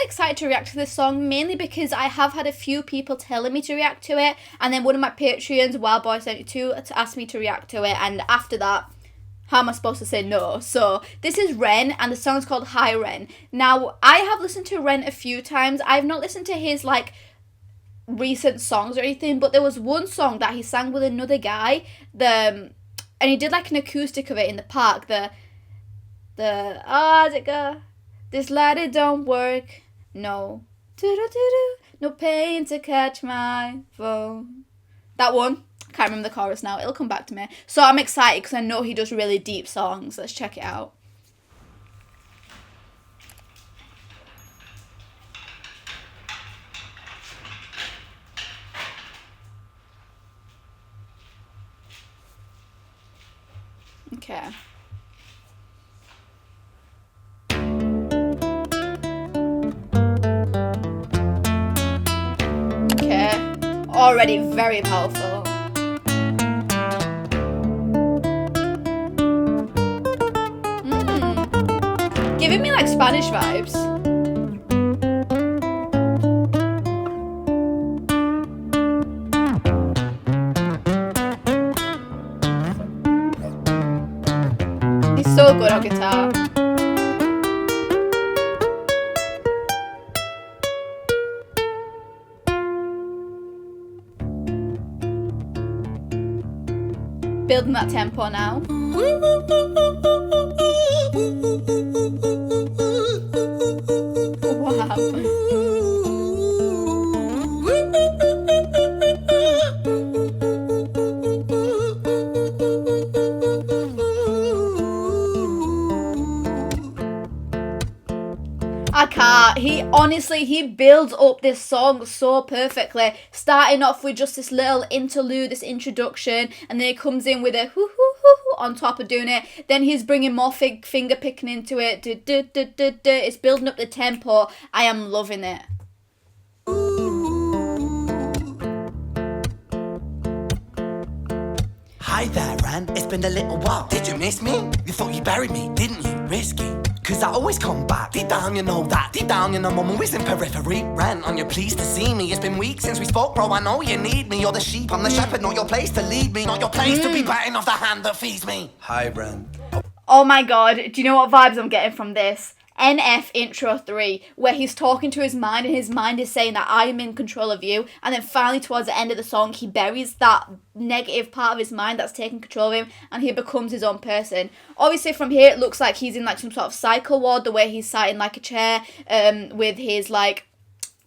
excited to react to this song, mainly because I have had a few people telling me to react to it, and then one of my Patreons, WildBoy72, to ask me to react to it, and after that, how am I supposed to say no? So this is Ren, and the song's called Hi Ren. Now, I have listened to Ren a few times. I've not listened to his, like, recent songs or anything, but there was one song that he sang with another guy, and he did, like, an acoustic of it in the park, how's it go? This light, it don't work, no, no pain to catch my phone. That one. Can't remember the chorus now. It'll come back to me. So I'm excited because I know he does really deep songs. Let's check it out. Okay. Okay. Already very powerful. Giving me like Spanish vibes. He's so good on guitar. Building that tempo now. I can't. He builds up this song so perfectly, starting off with just this little interlude, this introduction, and then he comes in with a hoo hoo hoo hoo on top of doing it. Then he's bringing more finger picking into it. It's building up the tempo. I am loving it. Hi there, Ren. It's been a little while. Did you miss me? You thought you buried me, didn't you? Risky. Cause I always come back. Deep down, you know that. Deep down, you know I'm always in periphery. Ren, on you pleased to see me. It's been weeks since we spoke, bro. I know you need me. You're the sheep, I'm the shepherd. Not your place to lead me. Not your place to be biting off the hand that feeds me. Hi, Ren. Oh my god. Do you know what vibes I'm getting from this? NF Intro 3, where he's talking to his mind and his mind is saying that I am in control of you, and then finally towards the end of the song he buries that negative part of his mind that's taking control of him and he becomes his own person. Obviously from here it looks like he's in like some sort of cycle ward, the way he's sat in like a chair with his like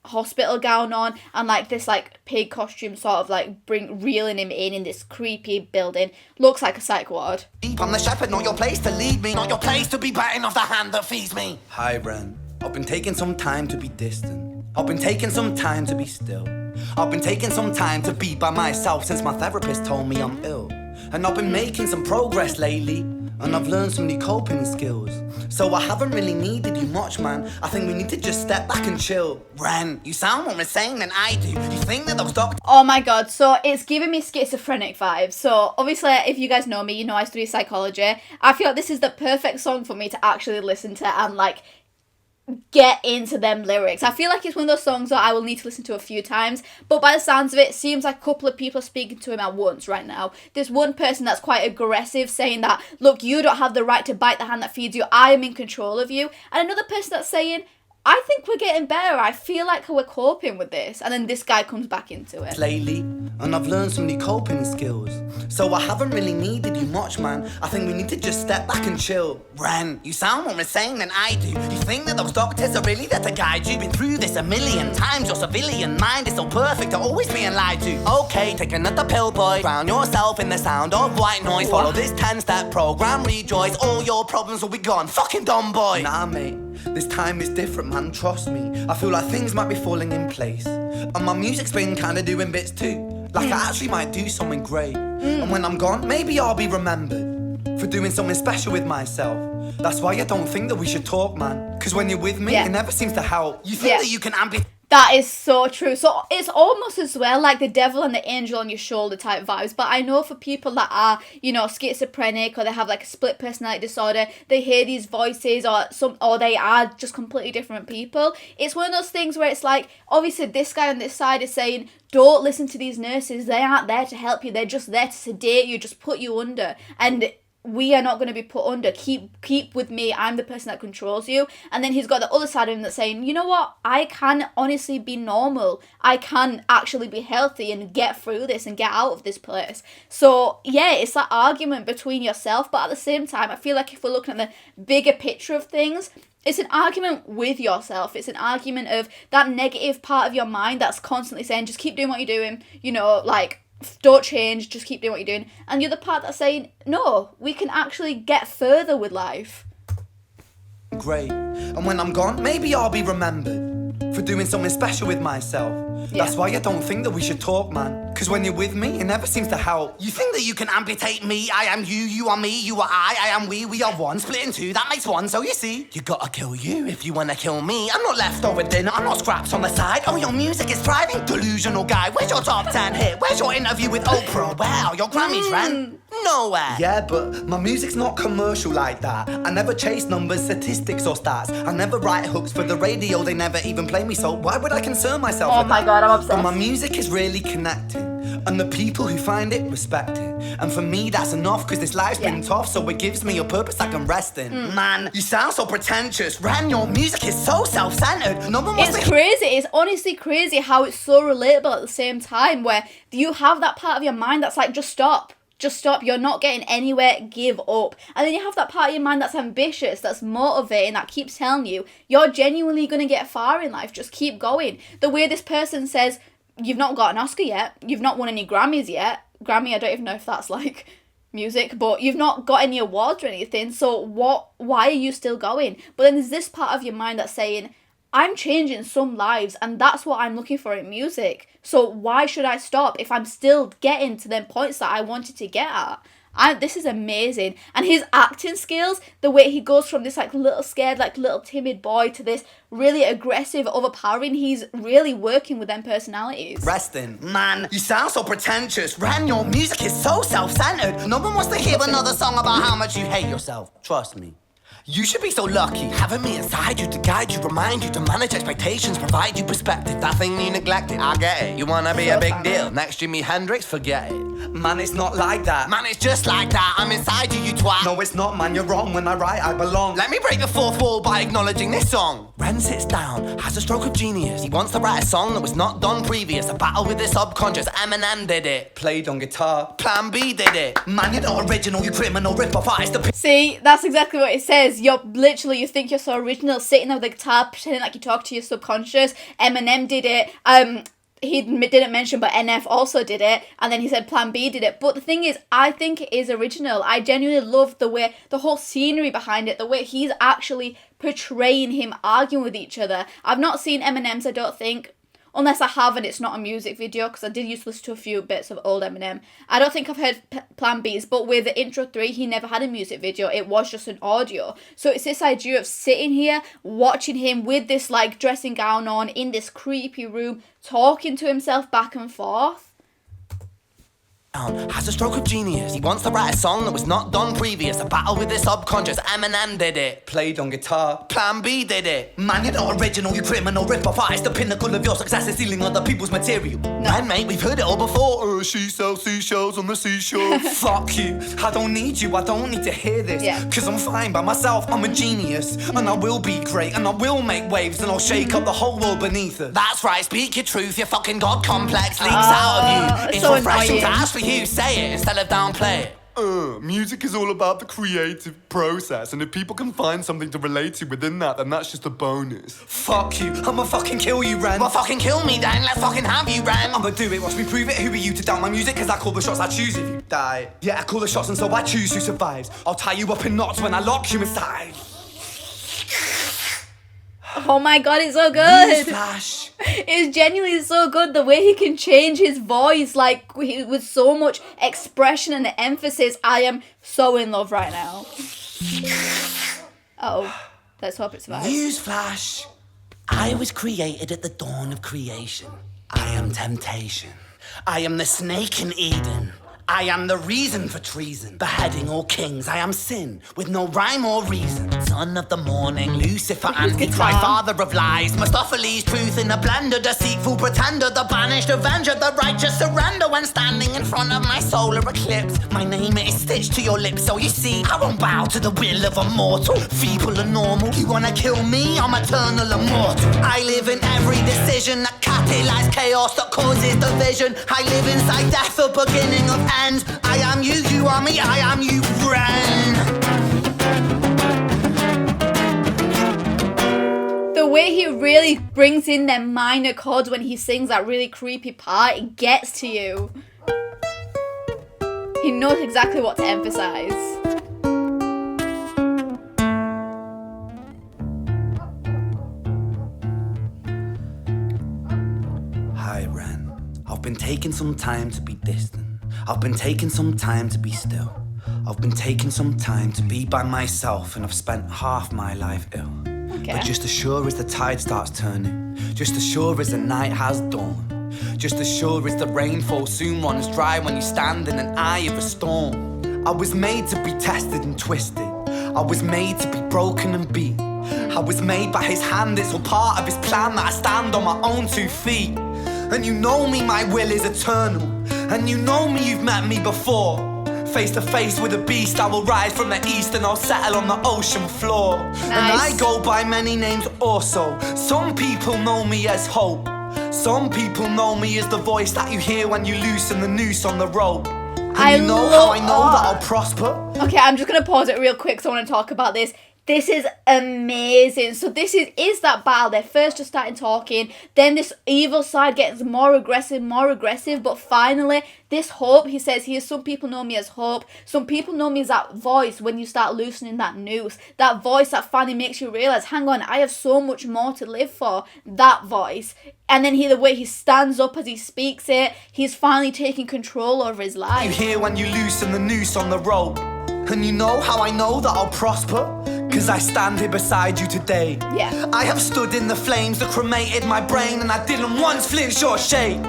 hospital gown on and like this like pig costume sort of like reeling him in this creepy building. Looks like a psych ward. I'm the shepherd, not your place to lead me. Not your place to be biting off the hand that feeds me. Hi, Ren. I've been taking some time to be distant. I've been taking some time to be still. I've been taking some time to be by myself since my therapist told me I'm ill. And I've been making some progress lately. And I've learned some new coping skills. So I haven't really needed you much, man. I think we need to just step back and chill. Ren, you sound more insane than I do. You think that those doctors... Oh my god, so it's giving me schizophrenic vibes. So obviously, if you guys know me, you know I study psychology. I feel like this is the perfect song for me to actually listen to and like get into them lyrics. I feel like it's one of those songs that I will need to listen to a few times, but by the sounds of it, seems like a couple of people are speaking to him at once right now. There's one person that's quite aggressive saying that, look, you don't have the right to bite the hand that feeds you, I am in control of you. And another person that's saying, I think we're getting better, I feel like we're coping with this. And then this guy comes back into it. Lately, and I've learned some new coping skills. So I haven't really needed you much, man. I think we need to just step back and chill. Ren, you sound more insane than I do. You think that those doctors are really there to guide you? Been through this a million times. Your civilian mind is so perfect at always being lied to. Okay, take another pill, boy. Drown yourself in the sound of white noise. Follow this 10-step program, rejoice. All your problems will be gone. Fucking dumb boy. Nah, mate. This time is different, man, trust me. I feel like things might be falling in place. And my music's been kinda doing bits too. Like I actually might do something great. And when I'm gone, maybe I'll be remembered for doing something special with myself. That's why I don't think that we should talk, man. Cause when you're with me, it never seems to help. You think that you can That is so true. So it's almost as well like the devil and the angel on your shoulder type vibes. But I know for people that are, schizophrenic, or they have like a split personality disorder, they hear these voices, or they are just completely different people. It's one of those things where it's like, obviously this guy on this side is saying, don't listen to these nurses. They aren't there to help you. They're just there to sedate you, just put you under. And we are not going to be put under. Keep with me. I'm the person that controls you. And then he's got the other side of him that's saying, you know what? I can honestly be normal. I can actually be healthy and get through this and get out of this place. So yeah, it's that argument between yourself. But at the same time, I feel like if we're looking at the bigger picture of things, it's an argument with yourself. It's an argument of that negative part of your mind that's constantly saying, just keep doing what you're doing. Don't change, just keep doing what you're doing. And the other part that's saying, no, we can actually get further with life. Great. And when I'm gone, maybe I'll be remembered for doing something special with myself. Yeah. That's why I don't think that we should talk, man. Because when you're with me, it never seems to help. You think that you can amputate me? I am you, you are me, you are I am we are one. Split in two, that makes one. So you see, you gotta kill you if you wanna kill me. I'm not leftover dinner, I'm not scraps on the side. Oh, your music is thriving, delusional guy. Where's your top 10 hit? Where's your interview with Oprah? Wow, your Grammys ran nowhere. Yeah, but my music's not commercial like that. I never chase numbers, statistics or stats. I never write hooks for the radio, they never even play me. So why would I concern myself with that? Oh my God, I'm obsessed. But my music is really connecting, and the people who find it respect it. And for me that's enough, cause this life's been tough, so it gives me a purpose I can rest in. Man, you sound so pretentious. Ren, your music is so self-centered. No one wants It's crazy. It's honestly crazy how it's so relatable at the same time, where you have that part of your mind that's like, just stop. Just stop. You're not getting anywhere. Give up. And then you have that part of your mind that's ambitious, that's motivating, that keeps telling you you're genuinely going to get far in life. Just keep going. The way this person says, you've not got an Oscar yet. You've not won any Grammys yet. Grammy, I don't even know if that's like music, but you've not got any awards or anything. So why are you still going? But then there's this part of your mind that's saying, I'm changing some lives, and that's what I'm looking for in music. So why should I stop if I'm still getting to them points that I wanted to get at? This is amazing. And his acting skills, the way he goes from this like little scared, like little timid boy to this really aggressive, overpowering, he's really working with them personalities. Resting. Man, you sound so pretentious. Ren, your music is so self-centered. No one wants to hear another song about how much you hate yourself. Trust me. You should be so lucky, having me inside you to guide you, remind you to manage expectations, provide you perspective. That thing you neglected, I get it. You wanna be a big deal, next Jimi Hendrix, forget it. Man, it's not like that. Man, it's just like that. I'm inside you, you twat. No, it's not, man, you're wrong. When I write, I belong. Let me break the fourth wall by acknowledging this song. Ren sits down, has a stroke of genius. He wants to write a song that was not done previous. A battle with his subconscious, Eminem did it. Played on guitar. Plan B did it. Man, you're not original, you criminal rip-off artist. See, that's exactly what it says. You think you're so original, sitting there with a guitar, pretending like you talk to your subconscious. Eminem did it. He didn't mention, but NF also did it, and then he said Plan B did it. But the thing is, I think it is original. I genuinely love the way, the whole scenery behind it, the way he's actually portraying him arguing with each other. I've not seen Eminem's, I don't think, unless I have and it's not a music video, because I did used to listen to a few bits of old Eminem. I don't think I've heard Plan B's, but with the intro 3, he never had a music video. It was just an audio. So it's this idea of sitting here, watching him with this like dressing gown on in this creepy room, talking to himself back and forth. Has a stroke of genius. He wants to write a song that was not done previous. A battle with his subconscious. Eminem did it. Played on guitar. Plan B did it. Man, you're not original, you criminal rip-off artist. The pinnacle of your success is stealing other people's material. Man, mate, we've heard it all before. She sells seashells on the seashore. Fuck you. I don't need you. I don't need to hear this. Yeah. Cause I'm fine by myself. I'm a genius. And I will be great. And I will make waves. And I'll shake up the whole world beneath us. That's right. Speak your truth. Your fucking God complex leaks out of you. It's so refreshing annoying. to ask for you, say it instead of downplay it. Music is all about the creative process, and if people can find something to relate to within that, then that's just a bonus. Fuck you, I'ma fucking kill you, Ren. Well, fucking kill me then, let's fucking have you, Ren. I'ma do it, watch me prove it. Who are you to doubt my music? Cause I call the shots, I choose if you die. Yeah, I call the shots and so I choose who survives. I'll tie you up in knots when I lock you inside. Oh my god, it's so good. Newsflash. It's genuinely so good, the way he can change his voice, like, with so much expression and emphasis. I am so in love right now. Oh, let's hope it survives. Newsflash. I was created at the dawn of creation. I am temptation. I am the snake in Eden. I am the reason for treason, beheading all kings. I am sin, with no rhyme or reason. Son of the morning, Lucifer, Antichrist, father of lies. Mephistophelies, truth in a blender, deceitful pretender, the banished avenger, the righteous surrender. When standing in front of my solar eclipse, my name is stitched to your lips. So you see, I won't bow to the will of a mortal, feeble and normal. You wanna kill me? I'm eternal immortal. I live in every decision that catalyzes chaos, that causes division. I live inside death, the beginning of end. I am you, you are me, I am you, Ren. The way he really brings in them minor chords when he sings that really creepy part, it gets to you. He knows exactly what to emphasize. Hi, Ren. I've been taking some time to be distant. I've been taking some time to be still. I've been taking some time to be by myself, and I've spent half my life ill. Okay. But just as sure as the tide starts turning, just as sure as the night has dawned, just as sure as the rainfall soon runs dry when you stand in an eye of a storm. I was made to be tested and twisted. I was made to be broken and beat. I was made by his hand, it's all part of his plan that I stand on my own 2 feet. And you know me, my will is eternal. And you know me, you've met me before. Face to face with a beast, I will rise from the east and I'll settle on the ocean floor. Nice. And I go by many names also. Some people know me as hope. Some people know me as the voice that you hear when you loosen the noose on the rope. And you know how I know that I'll prosper? Okay, I'm just gonna pause it real quick because I want to talk about this. This is amazing. So this is that battle. They're first just starting talking, then this evil side gets more aggressive, but finally this hope, he says here, some people know me as hope. Some people know me as that voice when you start loosening that noose. That voice that finally makes you realise, hang on, I have so much more to live for. That voice. And then the way he stands up as he speaks it, he's finally taking control over his life. You hear when you loosen the noose on the rope. And you know how I know that I'll prosper? Cause I stand here beside you today. Yeah. I have stood in the flames that cremated my brain, and I didn't once flinch or shake.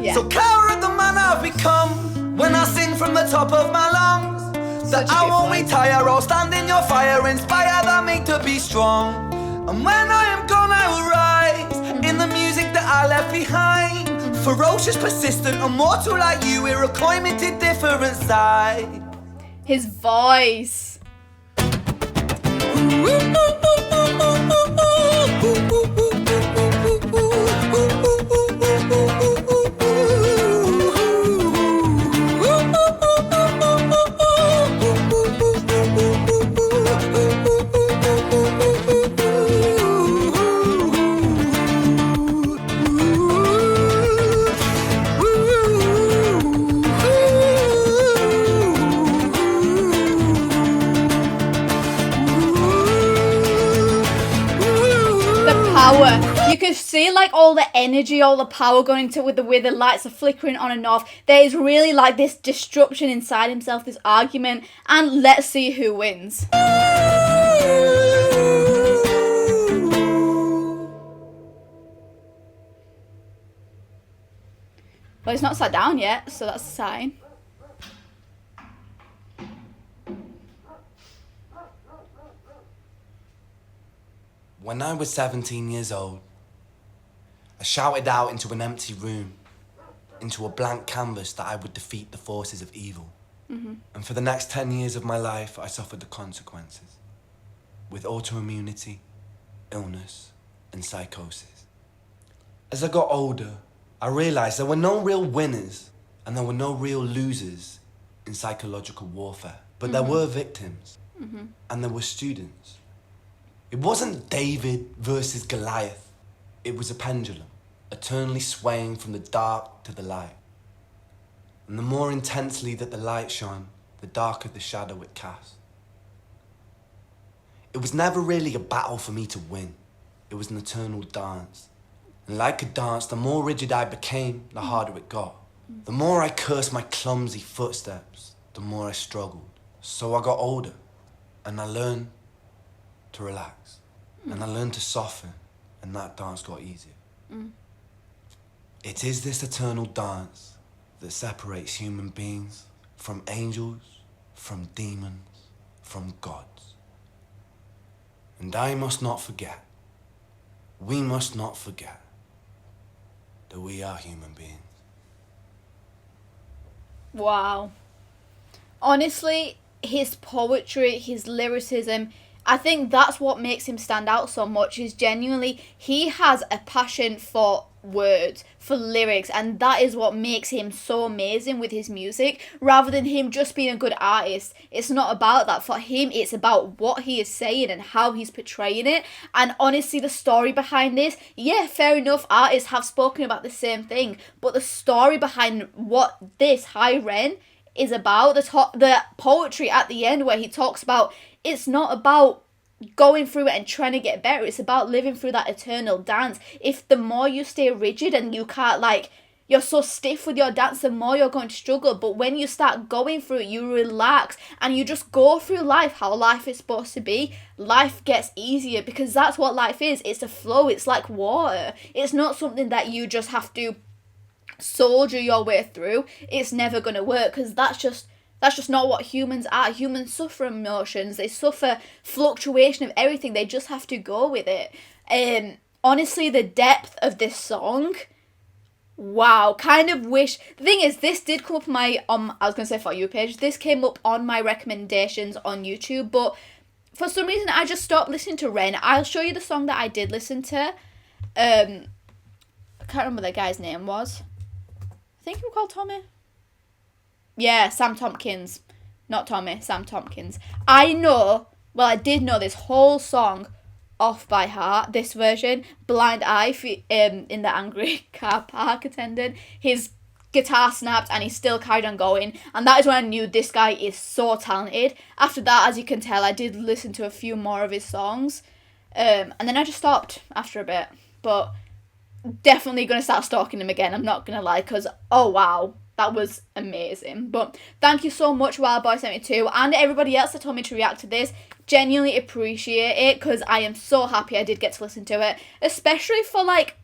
Yeah. So coward the man I've become when I sing from the top of my lungs. That I won't retire, I'll stand in your fire, inspire that me to be strong. And when I am gone I will rise in the music that I left behind. Ferocious, persistent, immortal like you, we're a climate different side. His voice. You can see like all the energy, all the power going into with the way the lights are flickering on and off. There is really like this destruction inside himself, this argument, and let's see who wins. Well, it's not sat down yet, so that's a sign. When I was 17 years old, I shouted out into an empty room, into a blank canvas, that I would defeat the forces of evil. Mm-hmm. And for the next 10 years of my life, I suffered the consequences, with autoimmunity, illness, and psychosis. As I got older, I realized there were no real winners and there were no real losers in psychological warfare, but there were victims, and there were students. It wasn't David versus Goliath. It was a pendulum, eternally swaying from the dark to the light. And the more intensely that the light shone, the darker the shadow it cast. It was never really a battle for me to win. It was an eternal dance. And like a dance, the more rigid I became, the harder it got. The more I cursed my clumsy footsteps, the more I struggled. So I got older, and I learned to relax. And I learned to soften. and that dance got easier. It is this eternal dance that separates human beings from angels, from demons, from gods. And I must not forget, we must not forget, that we are human beings. Wow. Honestly, his poetry, his lyricism, I think that's what makes him stand out so much, is genuinely he has a passion for words, for lyrics, and that is what makes him so amazing with his music, rather than him just being a good artist. It's not about that. For him, it's about what he is saying and how he's portraying it. And honestly, the story behind this, yeah, fair enough, artists have spoken about the same thing, but the story behind what this High Ren is about, the poetry at the end where he talks about, it's not about going through it and trying to get better, it's about living through that eternal dance. If the more you stay rigid and you can't, like, you're so stiff with your dance, the more you're going to struggle. But when you start going through it, you relax and you just go through life how life is supposed to be, life gets easier, because that's what life is. It's a flow. It's like water. It's not something that you just have to soldier your way through. It's never going to work, because that's just not what humans are. Humans suffer emotions. They suffer fluctuation of everything. They just have to go with it. Honestly, the depth of this song, wow. Kind of wish... The thing is, this did come up on my... I was going to say For You page. This came up on my recommendations on YouTube, but for some reason, I just stopped listening to Ren. I'll show you the song that I did listen to. I can't remember what the guy's name was. I think he was called Tommy. Yeah, Sam Tompkins. Not Tommy, Sam Tompkins. I did know this whole song off by heart. This version, Blind Eye, in the angry car park attendant. His guitar snapped and he still carried on going. And that is when I knew this guy is so talented. After that, as you can tell, I did listen to a few more of his songs. And then I just stopped after a bit. But definitely going to start stalking him again, I'm not going to lie, because, oh wow, that was amazing. But thank you so much, WildBoy72, and everybody else that told me to react to this. Genuinely appreciate it, because I am so happy I did get to listen to it, especially for, like,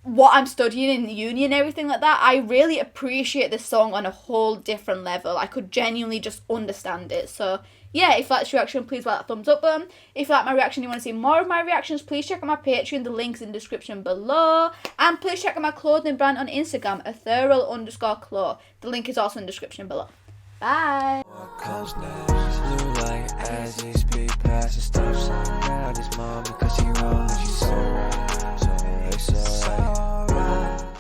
what I'm studying in uni and everything like that. I really appreciate this song on a whole different level. I could genuinely just understand it. So yeah, if that's your reaction, please like that thumbs up button. If you like my reaction, you want to see more of my reactions, please check out my Patreon. The link's in the description below. And please check out my clothing brand on Instagram, ethereal_clo. The link is also in the description below. Bye. What comes next? Blue light as they speed past the stop sign. Now this mom because she wrong and she's so right. So it's alright.